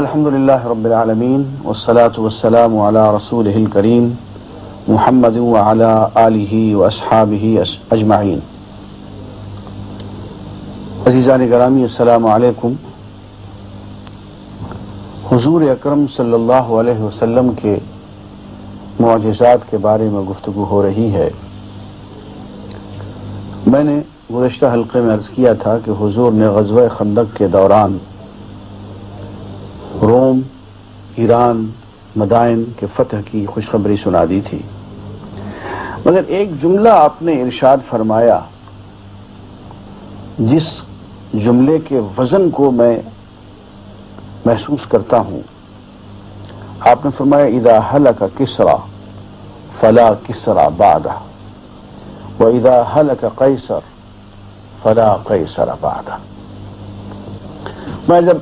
الحمد للہ رب العالمین والصلاة والسلام علی رسولہ الکریم محمد وعلی آلہ واصحابہ اجمعین۔ عزیزان گرامی، السلام علیکم۔ حضور اکرم صلی اللہ علیہ وسلم کے معجزات کے بارے میں گفتگو ہو رہی ہے۔ میں نے گزشتہ حلقے میں عرض کیا تھا کہ حضور نے غزوہ خندق کے دوران روم، ایران، مدائن کے فتح کی خوشخبری سنا دی تھی، مگر ایک جملہ آپ نے ارشاد فرمایا جس جملے کے وزن کو میں محسوس کرتا ہوں۔ آپ نے فرمایا اذا ہلک کسریٰ فلا کسریٰ بعدہ واذا ہلک قیصر فلا قیصر بعدہ۔ میں جب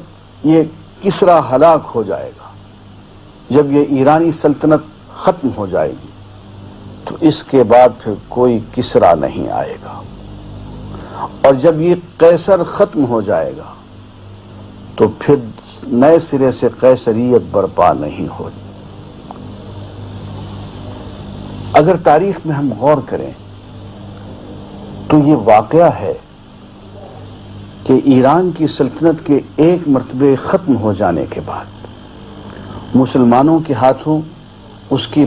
یہ کسریٰ ہلاک ہو جائے گا، جب یہ ایرانی سلطنت ختم ہو جائے گی، تو اس کے بعد پھر کوئی کسریٰ نہیں آئے گا، اور جب یہ قیصر ختم ہو جائے گا تو پھر نئے سرے سے قیصریت برپا نہیں ہوگی۔ اگر تاریخ میں ہم غور کریں تو یہ واقعہ ہے کہ ایران کی سلطنت کے ایک مرتبہ ختم ہو جانے کے بعد، مسلمانوں کے ہاتھوں اس کی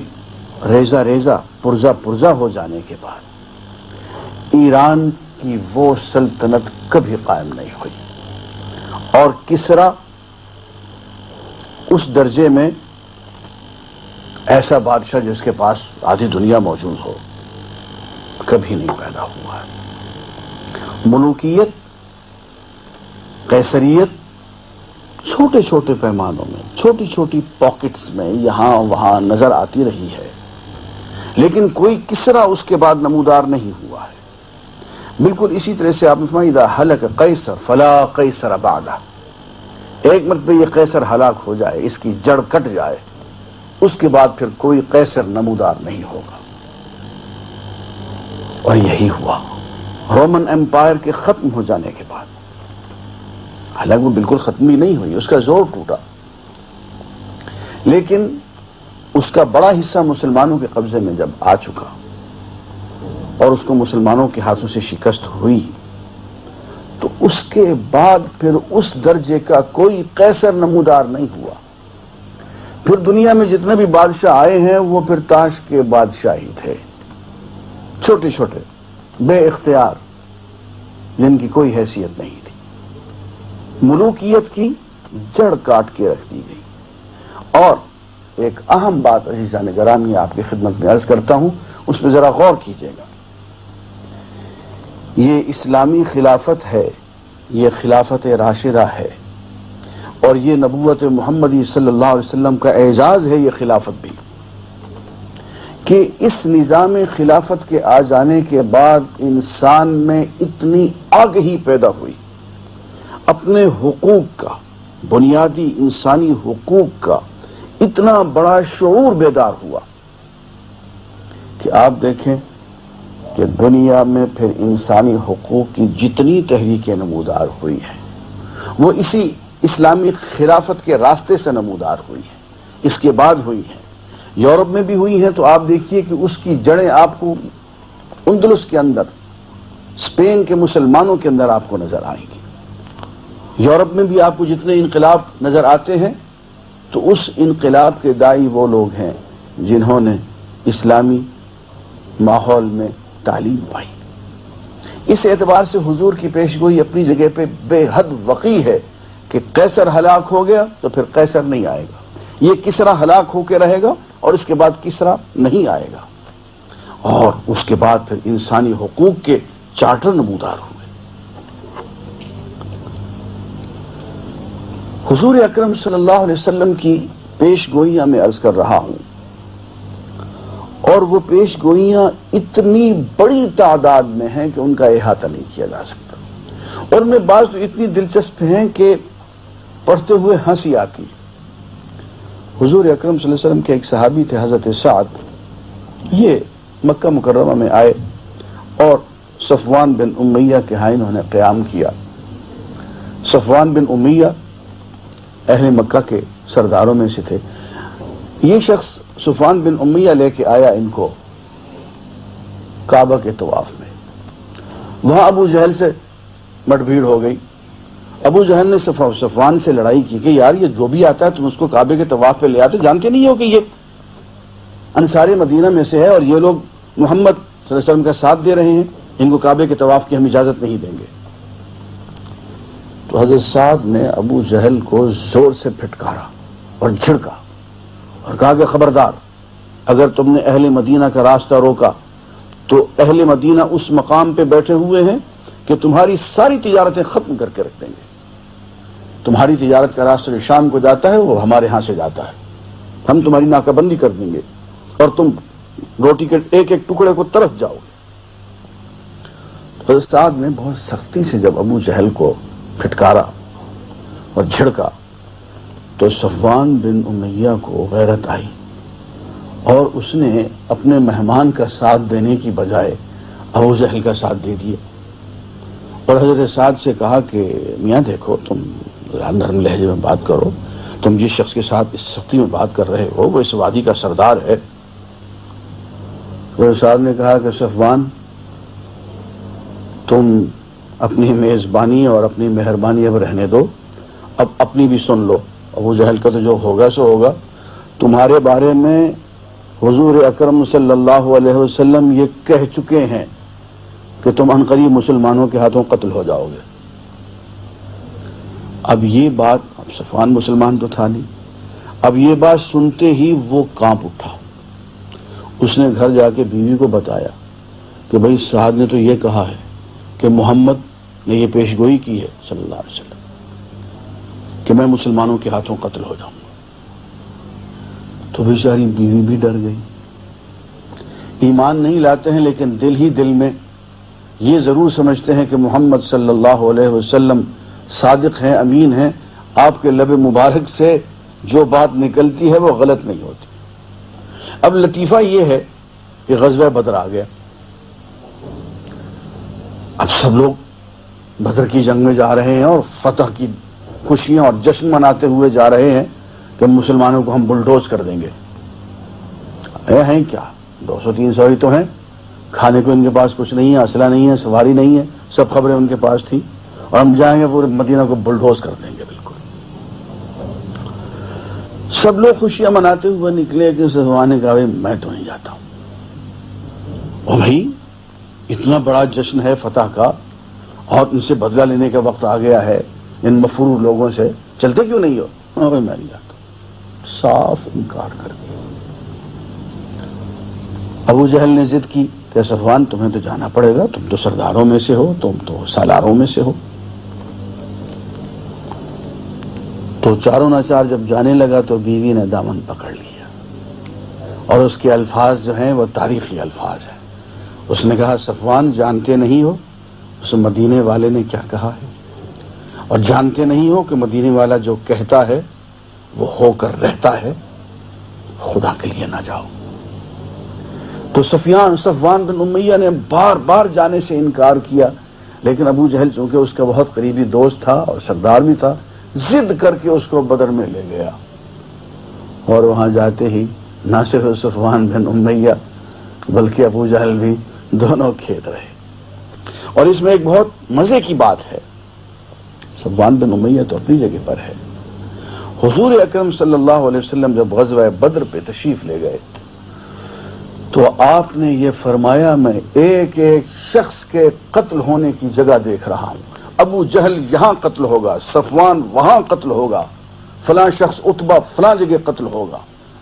ریزہ ریزہ پرزہ پرزہ ہو جانے کے بعد، ایران کی وہ سلطنت کبھی قائم نہیں ہوئی، اور کسریٰ اس درجے میں ایسا بادشاہ جس کے پاس آدھی دنیا موجود ہو کبھی نہیں پیدا ہوا ہے۔ ملوکیت، قیصریت چھوٹے چھوٹے پیمانوں میں، چھوٹی چھوٹی پاکٹس میں یہاں وہاں نظر آتی رہی ہے، لیکن کوئی کسریٰ اس کے بعد نمودار نہیں ہوا ہے۔ بالکل اسی طرح سے آپ نے فرمایا اذا ہلک قیصر فلا قیصر بعدہ، ایک مرتبہ یہ قیصر ہلاک ہو جائے، اس کی جڑ کٹ جائے، اس کے بعد پھر کوئی قیصر نمودار نہیں ہوگا۔ اور یہی ہوا رومن امپائر کے ختم ہو جانے کے بعد۔ حالانکہ وہ بالکل ختم ہی نہیں ہوئی، اس کا زور ٹوٹا، لیکن اس کا بڑا حصہ مسلمانوں کے قبضے میں جب آ چکا اور اس کو مسلمانوں کے ہاتھوں سے شکست ہوئی، تو اس کے بعد پھر اس درجے کا کوئی قیصر نمودار نہیں ہوا۔ پھر دنیا میں جتنے بھی بادشاہ آئے ہیں وہ پھر تاش کے بادشاہ ہی تھے، چھوٹے چھوٹے بے اختیار، جن کی کوئی حیثیت نہیں تھی۔ ملوکیت کی جڑ کاٹ کے رکھ دی گئی۔ اور ایک اہم بات عزیزان گرامی آپ کی خدمت میں عرض کرتا ہوں، اس پہ ذرا غور کیجیے گا۔ یہ اسلامی خلافت ہے، یہ خلافت راشدہ ہے، اور یہ نبوت محمدی صلی اللہ علیہ وسلم کا اعزاز ہے، یہ خلافت بھی، کہ اس نظام خلافت کے آ جانے کے بعد انسان میں اتنی آگہی پیدا ہوئی، اپنے حقوق کا، بنیادی انسانی حقوق کا اتنا بڑا شعور بیدار ہوا کہ آپ دیکھیں کہ دنیا میں پھر انسانی حقوق کی جتنی تحریکیں نمودار ہوئی ہیں وہ اسی اسلامی خلافت کے راستے سے نمودار ہوئی ہیں، اس کے بعد ہوئی ہیں۔ یورپ میں بھی ہوئی ہیں، تو آپ دیکھیے کہ اس کی جڑیں آپ کو اندلس کے اندر، اسپین کے مسلمانوں کے اندر آپ کو نظر آئیں گی۔ یورپ میں بھی آپ کو جتنے انقلاب نظر آتے ہیں تو اس انقلاب کے داعی وہ لوگ ہیں جنہوں نے اسلامی ماحول میں تعلیم پائی۔ اس اعتبار سے حضور کی پیشگوئی اپنی جگہ پہ بے حد وقیح ہے کہ قیصر ہلاک ہو گیا تو پھر قیصر نہیں آئے گا، یہ کسریٰ ہلاک ہو کے رہے گا اور اس کے بعد کسریٰ نہیں آئے گا، اور اس کے بعد پھر انسانی حقوق کے چارٹر نمودار ہوئے۔ حضور اکرم صلی اللہ علیہ وسلم کی پیش گوئیاں میں عرض کر رہا ہوں، اور وہ پیش گوئیاں اتنی بڑی تعداد میں ہیں کہ ان کا احاطہ نہیں کیا جا سکتا، اور ان میں بعض تو اتنی دلچسپ ہیں کہ پڑھتے ہوئے ہنسی آتی۔ حضور اکرم صلی اللہ علیہ وسلم کے ایک صحابی تھے حضرت سعد، یہ مکہ مکرمہ میں آئے اور صفوان بن امیہ کے ہاں انہوں نے قیام کیا۔ صفوان بن امیہ اہل مکہ کے سرداروں میں سے تھے. یہ شخص صفوان بن امیہ لے کے آیا ان کو کعبہ کے طواف میں. وہاں ابو جہل سے مٹ بھیڑ ہو گئی. ابو جہل نے صفوان سے لڑائی کی کہ یار یہ جو بھی آتا ہے تم اس کو کعبے کے طواف پہ لے آتے, جانتے نہیں ہو کہ یہ انصار مدینہ میں سے ہے اور یہ لوگ محمد صلی اللہ علیہ وسلم کا ساتھ دے رہے ہیں, ان کو کعبے کے طواف کی ہم اجازت نہیں دیں گے. تو حضرت سعد نے ابو جہل کو زور سے پھٹکارا اور جھڑکا اور کہا کہ خبردار, اگر تم نے اہل مدینہ کا راستہ روکا تو اہل مدینہ اس مقام پہ بیٹھے ہوئے ہیں کہ تمہاری ساری تجارتیں ختم کر کے رکھ دیں گے. تمہاری تجارت کا راستہ جو شام کو جاتا ہے وہ ہمارے ہاں سے جاتا ہے, ہم تمہاری ناکہ بندی کر دیں گے اور تم روٹی کے ایک ایک ٹکڑے کو ترس جاؤ گے. حضرت سعد نے بہت سختی سے جب ابو جہل کو پھٹکارا اور جھڑکا تو صفوان بن امیہ کو غیرت آئی اور اس نے اپنے مہمان کا ساتھ دینے کی بجائے ابو جہل کا ساتھ دے دیا اور حضرت سعد سے کہا کہ میاں دیکھو, تم نرم لہجے میں بات کرو, تم جس شخص کے ساتھ اس سختی میں بات کر رہے ہو وہ اس وادی کا سردار ہے. حضرت سعد نے کہا کہ صفوان, تم اپنی میزبانی اور اپنی مہربانی اب رہنے دو, اب اپنی بھی سن لو. ابو جہل کا تو جو ہوگا سو ہوگا. تمہارے بارے میں حضور اکرم صلی اللہ علیہ وسلم یہ کہہ چکے ہیں کہ تم عنقریب مسلمانوں کے ہاتھوں قتل ہو جاؤ گے. اب یہ بات, اب صفوان مسلمان تو تھا نہیں, اب یہ بات سنتے ہی وہ کانپ اٹھا. اس نے گھر جا کے بیوی کو بتایا کہ بھائی سعد نے تو یہ کہا ہے کہ محمد نے یہ پیش گوئی کی ہے صلی اللہ علیہ وسلم کہ میں مسلمانوں کے ہاتھوں قتل ہو جاؤں گا. تو بیچاری بیوی بھی ڈر گئی. ایمان نہیں لاتے ہیں لیکن دل ہی دل میں یہ ضرور سمجھتے ہیں کہ محمد صلی اللہ علیہ وسلم صادق ہیں, امین ہیں, آپ کے لب مبارک سے جو بات نکلتی ہے وہ غلط نہیں ہوتی. اب لطیفہ یہ ہے کہ غزوہ بدر آ گیا. اب سب لوگ بدر کی جنگ میں جا رہے ہیں اور فتح کی خوشیاں اور جشن مناتے ہوئے جا رہے ہیں کہ مسلمانوں کو ہم بلڈوز کر دیں گے. ہیں کیا 200-300 ہی تو ہیں, کھانے کو ان کے پاس کچھ نہیں ہے, اسلحہ نہیں ہے, سواری نہیں ہے, سب خبریں ان کے پاس تھی اور ہم جائیں گے پورے مدینہ کو بلڈوز کر دیں گے. بالکل سب لوگ خوشیاں مناتے ہوئے نکلے کہ صفوان نے کہا میں تو نہیں جاتا ہوں. او بھائی اتنا بڑا جشن ہے فتح کا اور ان سے بدلہ لینے کا وقت آ گیا ہے ان مفرور لوگوں سے, چلتے کیوں نہیں ہو؟ ہاں بھائی میں نہیں جاتا. صاف انکار کر دیا. ابو جہل نے ضد کی کہ صفوان تمہیں تو جانا پڑے گا, تم تو سرداروں میں سے ہو, تم تو سالاروں میں سے ہو. تو چاروں ناچار جب جانے لگا تو بیوی نے دامن پکڑ لیا اور اس کے الفاظ جو ہیں وہ تاریخی الفاظ ہیں. اس نے کہا صفوان جانتے نہیں ہو اس مدینے والے نے کیا کہا ہے, اور جانتے نہیں ہو کہ مدینے والا جو کہتا ہے وہ ہو کر رہتا ہے, خدا کے لیے نہ جاؤ. تو صفوان بن امیہ نے بار بار جانے سے انکار کیا, لیکن ابو جہل چونکہ اس کا بہت قریبی دوست تھا اور سردار بھی تھا, ضد کر کے اس کو بدر میں لے گیا. اور وہاں جاتے ہی نہ صرف صفوان بن امیہ بلکہ ابو جہل بھی دونوں کھیت رہے. اور اس میں ایک بہت مزے کی بات ہے. صفوان بن امیہ تو اپنی جگہ پر ہے. حضور اکرم صلی اللہ علیہ وسلم جب غزوہ بدر پہ تشریف لے گئے تو آپ نے یہ فرمایا میں ایک ایک شخص کے قتل ہونے کی جگہ دیکھ رہا ہوں. ابو جہل یہاں قتل ہوگا, صفوان وہاں قتل ہوگا, فلاں شخص عتبہ فلاں جگہ قتل ہوگا.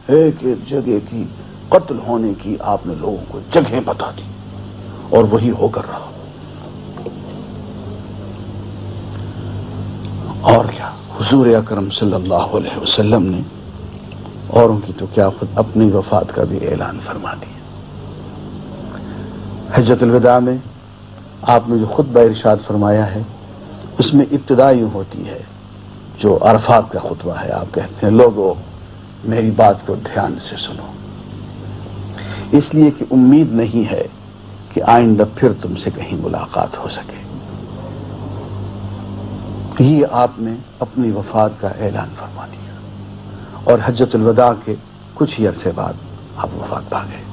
ایک ایک جگہ کی قتل ہونے کی آپ نے لوگوں کو جگہیں بتا دی اور وہی ہو کر رہا. اور کیا حضور اکرم صلی اللہ علیہ وسلم نے اوروں کی تو کیا خود اپنی وفات کا بھی اعلان فرما دیا. حجۃ الوداع میں آپ نے جو خطبہ ارشاد فرمایا ہے اس میں ابتدا یوں ہوتی ہے جو عرفات کا خطبہ ہے. آپ کہتے ہیں لوگو میری بات کو دھیان سے سنو, اس لیے کہ امید نہیں ہے کہ آئندہ پھر تم سے کہیں ملاقات ہو سکے. یہ آپ نے اپنی وفات کا اعلان فرما دیا اور حجۃ الوداع کے کچھ ہی عرصے بعد آپ وفات پا گئے۔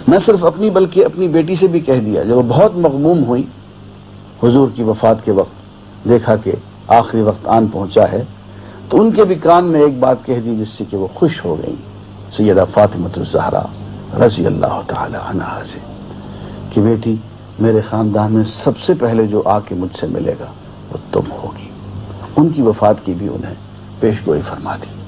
نہ صرف اپنی بلکہ اپنی بیٹی سے بھی کہہ دیا، جب وہ بہت مغموم ہوئی حضور کی وفات کے وقت، دیکھا کہ آخری وقت آن پہنچا ہے، تو ان کے بھی کان میں ایک بات کہہ دی جس سے کہ وہ خوش ہو گئیں سیدہ فاطمۃ الزہرا رضی اللہ تعالی عنہا سے، کہ بیٹی میرے خاندان میں سب سے پہلے جو آ کے مجھ سے ملے گا وہ تم ہوگی۔ ان کی وفات کی بھی انہیں پیش گوئی فرما دی۔